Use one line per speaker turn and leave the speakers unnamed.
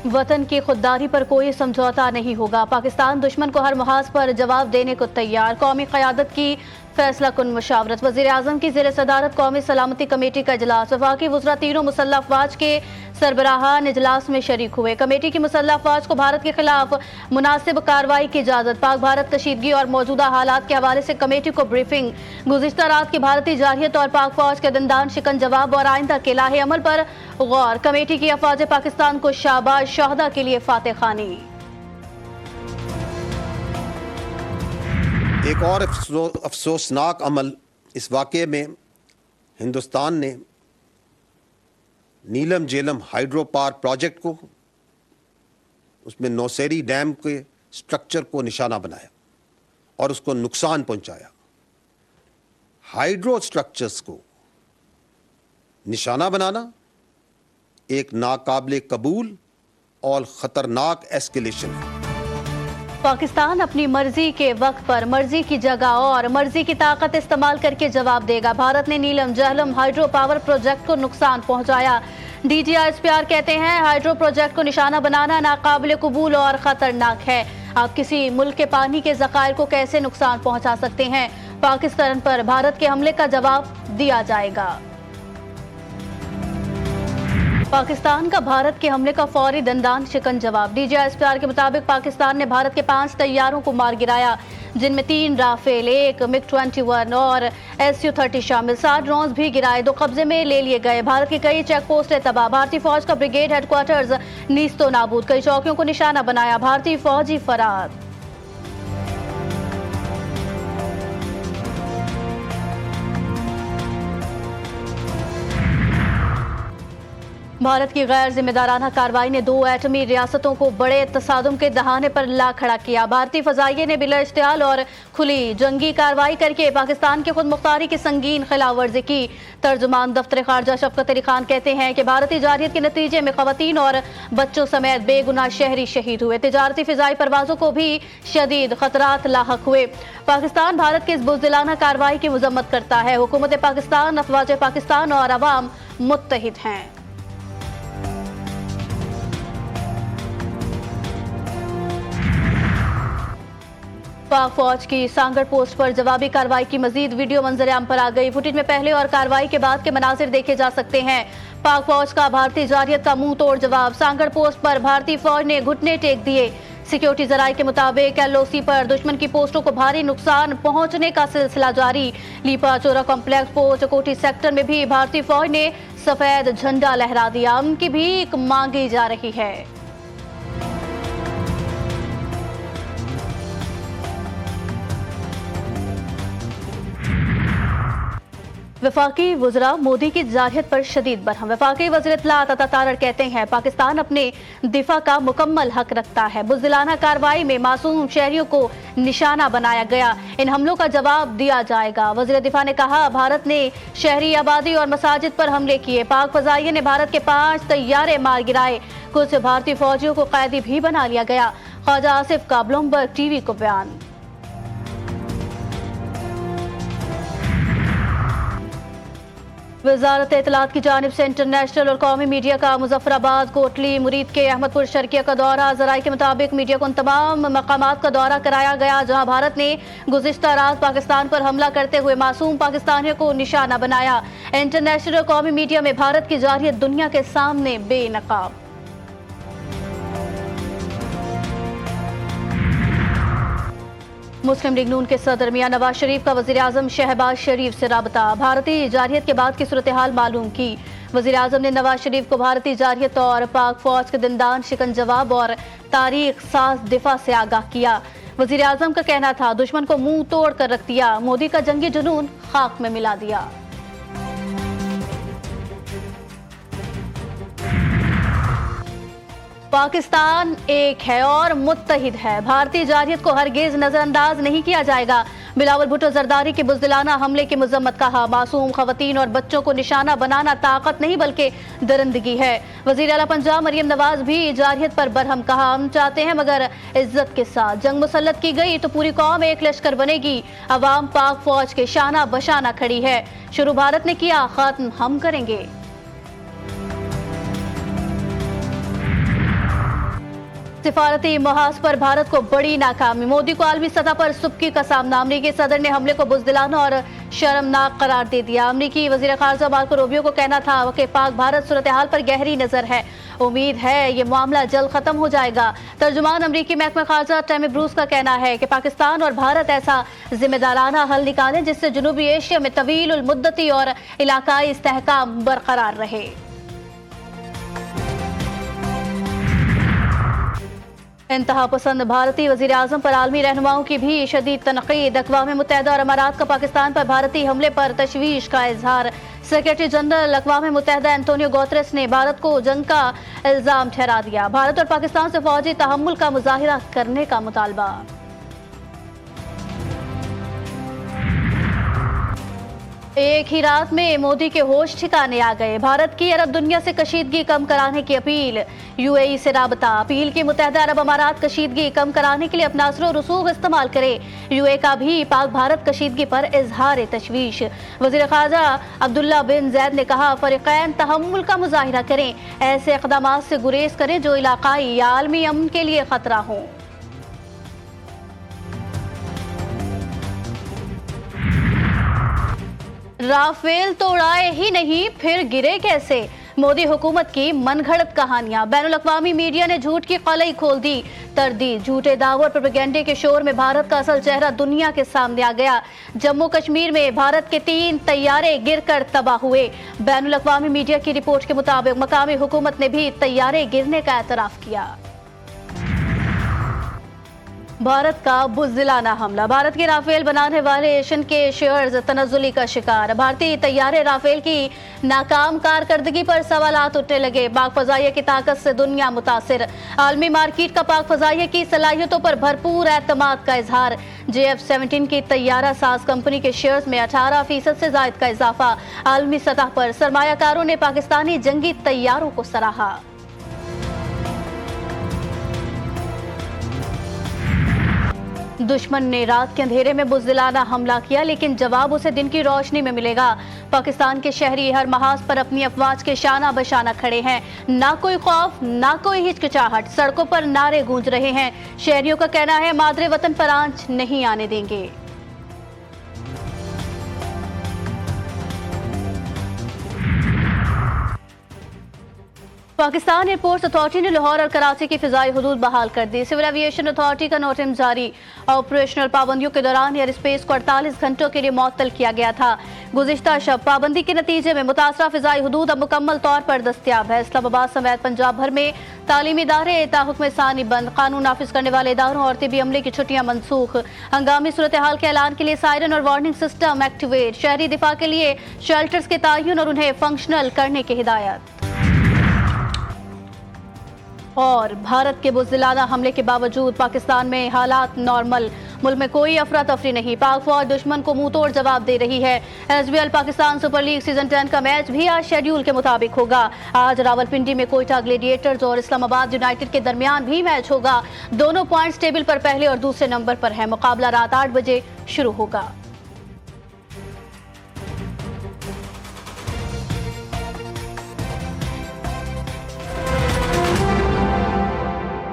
वतन की खुददारी पर कोई समझौता नहीं होगा। पाकिस्तान दुश्मन को हर मुहाज पर जवाब देने को तैयार। कौमी क़यादत की फैसला कुन मुशावरत। वज़ीर आज़म की ज़ेर सदारत कौमी सलामती कमेटी का इजलास। वफाकी वज़रा तीनों मुसल्लह अफ़वाज के सरबराहान इजलास में शरीक हुए। कमेटी की मुसल्लह अफ़वाज को भारत के खिलाफ मुनासिब कार्रवाई की इजाज़त। पाक भारत कशीदगी और मौजूदा हालात के हवाले से कमेटी को ब्रीफिंग। गुज़िश्ता रात की भारतीय जारहियत और पाक फौज के दंदान शिकन जवाब और आइंदा के लाहे अमल पर गौर। कमेटी की अफ़वाज पाकिस्तान को शाबाश शहदा के लिए फातह खानी।
एक और अफसोसनाक अमल इस वाक़े में हिंदुस्तान ने नीलम झेलम हाइड्रो पावर प्रोजेक्ट को, उसमें नौसेरी डैम के स्ट्रक्चर को निशाना बनाया और उसको नुकसान पहुंचाया। हाइड्रो स्ट्रक्चर्स को निशाना बनाना एक नाकाबिले कबूल और ख़तरनाक एस्केलेशन है।
पाकिस्तान अपनी मर्जी के वक्त पर मर्जी की जगह और मर्जी की ताकत इस्तेमाल करके जवाब देगा। भारत ने नीलम झेलम हाइड्रो पावर प्रोजेक्ट को नुकसान पहुंचाया। DGISPR कहते हैं हाइड्रो प्रोजेक्ट को निशाना बनाना नाकाबिले कबूल और खतरनाक है। आप किसी मुल्क के पानी के ज़खायर को कैसे नुकसान पहुंचा सकते हैं? पाकिस्तान पर भारत के हमले का जवाब दिया जाएगा। पाकिस्तान का भारत के हमले का फौरी दंदान शिकन जवाब। DGISPR के मुताबिक पाकिस्तान ने भारत के 5 तैयारों को मार गिराया, जिनमें 3 राफेल, 1 MiG-21 और Su-30 शामिल। 7 ड्रोन भी गिराए, 2 कब्जे में ले लिए गए। भारत की कई चेक पोस्टें तबाह। भारतीय फौज का ब्रिगेड हेडक्वार्टर्स नीस्तो नाबूद। कई चौकियों को निशाना बनाया। भारतीय फौजी फरार। भारत की गैर जिम्मेदाराना कार्रवाई ने 2 एटमी रियासतों को बड़े तसादुम के दहाने पर ला खड़ा किया। भारतीय फजाइये ने बिला इश्तिहाल और खुली जंगी कार्रवाई करके पाकिस्तान की खुद मुख्तारी की संगीन खिलाफवर्जी की। तर्जुमान दफ्तर खारजा शफकत अली खान कहते हैं कि भारतीय जारहियत के नतीजे में खवातीन और बच्चों समेत बेगुनाह शहरी शहीद हुए। तिजारती फिजाई परवाजों को भी शदीद खतरात लाहक हुए। पाकिस्तान भारत की इस बुज़दिलाना कार्रवाई की मजम्मत करता है। हुकूमत पाकिस्तान, अफवाज पाकिस्तान और अवाम मुत्तहिद हैं। पाक फौज की सांगड़ पोस्ट पर जवाबी कार्रवाई की मजीद वीडियो मंजर-ए-आम पर आ गई। फुटेज में पहले और कार्रवाई के बाद के मनाजिर देखे जा सकते हैं। पाक फौज का भारतीय जारहियत का मुंह तोड़ जवाब। सांगड़ पोस्ट पर भारतीय फौज ने घुटने टेक दिए। सिक्योरिटी जराये के मुताबिक LOC पर दुश्मन की पोस्टों को भारी नुकसान पहुंचने का सिलसिला जारी। लीपा चोरा कॉम्प्लेक्स पोस्ट कोटी सेक्टर में भी भारतीय फौज ने सफेद झंडा लहरा दिया। उनकी भीख मांगी जा रही है। वफाकी वज़रा मोदी की जारहियत पर शदीद बरहम। वफाकी वज़ीर इत्तलात अता तारड़ कहते हैं पाकिस्तान अपने दिफा का मुकम्मल हक रखता है। बुज़दिलाना कार्रवाई में मासूम शहरियों को निशाना बनाया गया। इन हमलों का जवाब दिया जाएगा। वज़ीर दिफा ने कहा भारत ने शहरी आबादी और मसाजिद पर हमले किए। पाक फजाइये ने भारत के 5 तैयारे मार गिराए। कुछ भारतीय फौजियों को कैदी भी बना लिया गया। ख्वाजा आसिफ का ब्लूमबर्ग TV को बयान। वजारत इत्तलात की जानिब से इंटरनेशनल और कौमी मीडिया का मुजफ्फराबाद, कोटली, मुरीद के अहमदपुर शर्किया का दौरा। जराये के मुताबिक मीडिया को उन तमाम मकामात का दौरा कराया गया जहां भारत ने गुज़िश्ता रात पाकिस्तान पर हमला करते हुए मासूम पाकिस्तानियों को निशाना बनाया। इंटरनेशनल और कौमी मीडिया में भारत की जारहियत दुनिया के सामने बेनकाब। मुस्लिम लीग नून के सदर मियां नवाज शरीफ का वज़ीर आज़म शहबाज शरीफ से राबता। भारतीय जारहियत के बाद की सूरत हाल मालूम की। वज़ीर आज़म ने नवाज शरीफ को भारतीय जारहियत और पाक फौज के दंदान शिकन जवाब और तारीख साज दिफा से आगाह किया। वज़ीर आज़म का कहना था दुश्मन को मुंह तोड़ कर रख दिया। मोदी का जंगी जुनून खाक में मिला दिया। पाकिस्तान एक है और मुत्तहिद है। भारतीय जारहियत को हरगिज नजरअंदाज नहीं किया जाएगा। बिलावल भुट्टो जरदारी के बुज़दिलाना हमले की मजम्मत कहा। मासूम खवातीन और बच्चों को निशाना बनाना ताकत नहीं बल्कि दरिंदगी है। वज़ीर आला पंजाब मरियम नवाज भी जारहियत पर बरहम कहा हम चाहते हैं मगर इज्जत के साथ। जंग मुसल्लत की गई तो पूरी कौम एक लश्कर बनेगी। अवाम पाक फौज के शाना बशाना खड़ी है। शुरू भारत ने किया, खत्म हम करेंगे। सिफारती महाज पर भारत को बड़ी नाकामी, मोदी को आलमी सतह पर सुबकी का सामना। अमरीकी सदर ने हमले को बुज़दिलाना और शर्मनाक करार दे दिया। अमरीकी वजीर खारजा मार्को रूबियो को कहना था कि पाक भारत सूरत हाल पर गहरी नजर है, उम्मीद है ये मामला जल्द खत्म हो जाएगा। तर्जुमान अमरीकी महकमा खारजा टैमी ब्रूस का कहना है कि पाकिस्तान और भारत ऐसा जिम्मेदाराना हल निकालें जिससे जनूबी एशिया में तवील उल मुद्दती और इलाकाई इस्तेहकाम बरकरार रहे। इंतहा पसंद भारतीय वजीर आजम पर आलमी रहनुमाओं की भी शदीद तनकीद। अक़वाम मुत्तहिदा और अमारात का पाकिस्तान पर भारतीय हमले पर तशवीश का इजहार। सेक्रेटरी जनरल अक़वाम मुत्तहिदा एंटोनियो गुतेरेस ने भारत को जंग का इल्जाम ठहरा दिया। भारत और पाकिस्तान से फौजी तहम्मुल का मुजाहिरा करने का मुतालबा। एक ही रात में मोदी के होश ठिकाने आ गए। भारत की अरब दुनिया से कशीदगी कम कराने की अपील। यूएई से राबता। अपील की मुत्तहिदा अरब अमारात कशीदगी कम कराने के लिए अपना असर और रसूख इस्तेमाल करे। यूएई का भी पाक भारत कशीदगी पर इजहार तशवीश। वजीर खारजा अब्दुल्ला बिन जैद ने कहा, फरीकैन तहम्मुल का मुजाहिरा करें, ऐसे इक़दामात से गुरेज करें जो इलाकाई या आलमी अमन के लिए खतरा हों। राफेल तो उड़ाए ही नहीं, फिर गिरे कैसे? मोदी हुकूमत की मनगढ़ंत कहानियां। बैनुल-अक़वामी मीडिया ने झूठ की कलई खोल दी। तरदीद, झूठे दावों और प्रोपेगेंडे के शोर में भारत का असल चेहरा दुनिया के सामने आ गया। जम्मू कश्मीर में भारत के 3 तैयारे गिरकर तबाह हुए। बैनुल-अक़वामी मीडिया की रिपोर्ट के मुताबिक मकामी हुकूमत ने भी तैयारे गिरने का एतराफ किया। भारत का बुज़दिलाना हमला। भारत के राफेल बनाने वाले एशियन के शेयर्स तनज़्ज़ुली का शिकार। भारतीय तैयारे राफेल की नाकाम कारकर्दगी पर सवालात उठने लगे। पाक फ़ज़ाइया की ताकत से दुनिया मुतासिर। आलमी मार्केट का पाक फ़ज़ाइया की सलाहियतों पर भरपूर एतमाद का इजहार। JF-17 की तैयारा साज कंपनी के शेयर्स में 18% से ज़ायद का इजाफा। आलमी सतह पर सरमायाकारों ने पाकिस्तानी जंगी तैयारों को सराहा। दुश्मन ने रात के अंधेरे में बुज़दिलाना हमला किया, लेकिन जवाब उसे दिन की रोशनी में मिलेगा। पाकिस्तान के शहरी हर महाज पर अपनी अफवाज के शाना बशाना खड़े हैं। ना कोई खौफ, ना कोई हिचकिचाहट। सड़कों पर नारे गूंज रहे हैं। शहरियों का कहना है, मादरे वतन पर आंच नहीं आने देंगे। पाकिस्तान एयरपोर्ट्स अथॉरिटी ने लाहौर और कराची की फिजाई हदूद बहाल कर दी। सिविल एविएशन अथॉरिटी का नोटिस जारी। ऑपरेशनल पाबंदियों के दौरान एयर स्पेस को 48 घंटों के लिए मुअत्तल किया गया था। गुज़िश्ता शब पाबंदी के नतीजे में मुतासरा फिजाई हदूद अब मुकम्मल तौर पर दस्तियाब है। इस्लामाबाद समेत पंजाब भर में तालीमी इदारे ताहुक्म सानी बंद। कानून नाफिज करने वाले इदारों और तिबी अमले की छुट्टियां मनसूख। हंगामी सूरत हाल के ऐलान के लिए सायरन और वार्निंग सिस्टम एक्टिवेट। शहरी दिफा के लिए शेल्टर्स के तयन और उन्हें फंक्शनल करने की हिदायत। और भारत के बुज़दिलाना हमले के बावजूद पाकिस्तान में हालात नॉर्मल। मुल्क में कोई अफरा तफरी नहीं। पाक फौज दुश्मन को मुंह तोड़ जवाब दे रही है। SBL Pakistan super league season 10 का मैच भी आज शेड्यूल के मुताबिक होगा। आज रावलपिंडी में कोयटा ग्लेडिएटर्स और इस्लामाबाद यूनाइटेड के दरमियान भी मैच होगा। दोनों पॉइंट्स टेबल पर पहले और दूसरे नंबर पर है। मुकाबला रात 8 बजे शुरू होगा।